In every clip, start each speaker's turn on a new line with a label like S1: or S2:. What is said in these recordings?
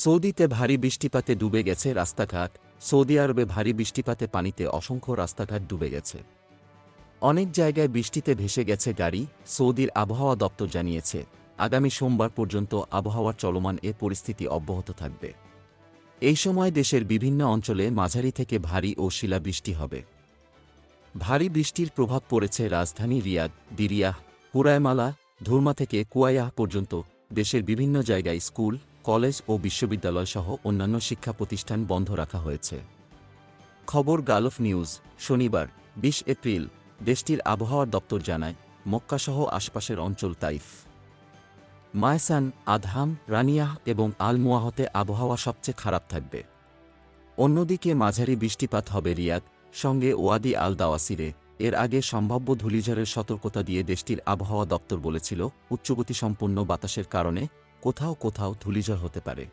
S1: সৌদিতে ভারী বৃষ্টিপাতে ডুবে গেছে রাস্তাঘাট। সৌদি আরবে ভারী বৃষ্টিপাতে পানিতে অসংখ্য রাস্তাঘাট ডুবে গেছে। অনেক জায়গায় বৃষ্টিতে ভেসে গেছে গাড়ি। সৌদির আবহাওয়া দপ্তর জানিয়েছে, আগামী সোমবার পর্যন্ত আবহাওয়ার চলমান এ পরিস্থিতি অব্যাহত থাকবে। এই সময় দেশের বিভিন্ন অঞ্চলে মাঝারি থেকে ভারী ও শিলাবৃষ্টি হবে। ভারী বৃষ্টির প্রভাব পড়েছে রাজধানী রিয়াদ, দিরিয়াহ, হুরায়মালা, ধুরমা থেকে কুয়াইয়াহ পর্যন্ত। দেশের বিভিন্ন জায়গায় স্কুল, কলেজ ও বিশ্ববিদ্যালয়সহ অন্যান্য শিক্ষা প্রতিষ্ঠান বন্ধ রাখা হয়েছে। খবর গালফ নিউজ। শনিবার ২০ এপ্রিল দেশটির আবহাওয়ার দপ্তর জানায়, মক্কাসহ আশপাশের অঞ্চল তাইফ, মায়সান, আদহাম, রানিয়াহ এবং আল মুয়াহতে আবহাওয়া সবচেয়ে খারাপ থাকবে। অন্যদিকে মাঝারি বৃষ্টিপাত হবে রিয়াদ, সঙ্গে ওয়াদি আল দাওয়াসিরে। এর আগে সম্ভাব্য ধূলিঝড়ের সতর্কতা দিয়ে দেশটির আবহাওয়া দপ্তর বলেছিল, উচ্চগতিসম্পন্ন বাতাসের কারণে কোথাও কোথাও ধূলিঝড় হতে পারে।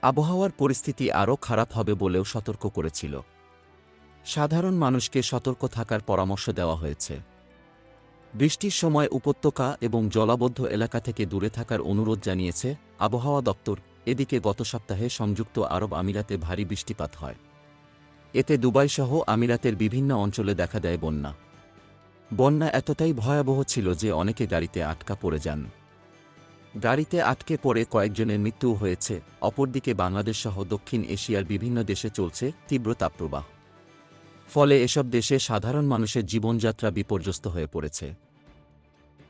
S1: আবহাওয়ার পরিস্থিতি আরও খারাপ হবে বলেও সতর্ক করেছিল। সাধারণ মানুষকে সতর্ক থাকার পরামর্শ দেওয়া হয়েছে। বৃষ্টির সময় উপত্যকা এবং জলাবদ্ধ এলাকা থেকে দূরে থাকার অনুরোধ জানিয়েছে আবহাওয়া দপ্তর। এদিকে গত সপ্তাহে সংযুক্ত আরব আমিরাতে ভারী বৃষ্টিপাত হয়। এতে দুবাইসহ আমিরাতের বিভিন্ন অঞ্চলে দেখা দেয় বন্যা। বন্যা এতটাই ভয়াবহ ছিল যে অনেকে গাড়িতে আটকা পড়ে যান। গাড়িতে আটকে পড়ে কয়েকজনের মৃত্যুও হয়েছে। অপরদিকে বাংলাদেশসহ দক্ষিণ এশিয়ার বিভিন্ন দেশে চলছে তীব্র তাপপ্রবাহ। ফলে এসব দেশে সাধারণ মানুষের জীবনযাত্রা বিপর্যস্ত হয়ে পড়েছে।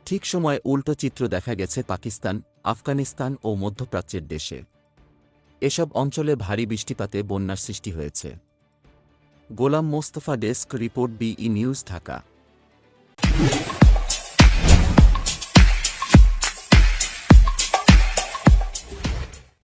S1: ঠিক সময় উল্টো চিত্র দেখা গেছে পাকিস্তান, আফগানিস্তান ও মধ্যপ্রাচ্যের দেশে। এসব অঞ্চলে ভারী বৃষ্টিপাতে বন্যার সৃষ্টি হয়েছে। গোলাম মোস্তফা, ডেস্ক রিপোর্ট, বিই নিউজ, ঢাকা।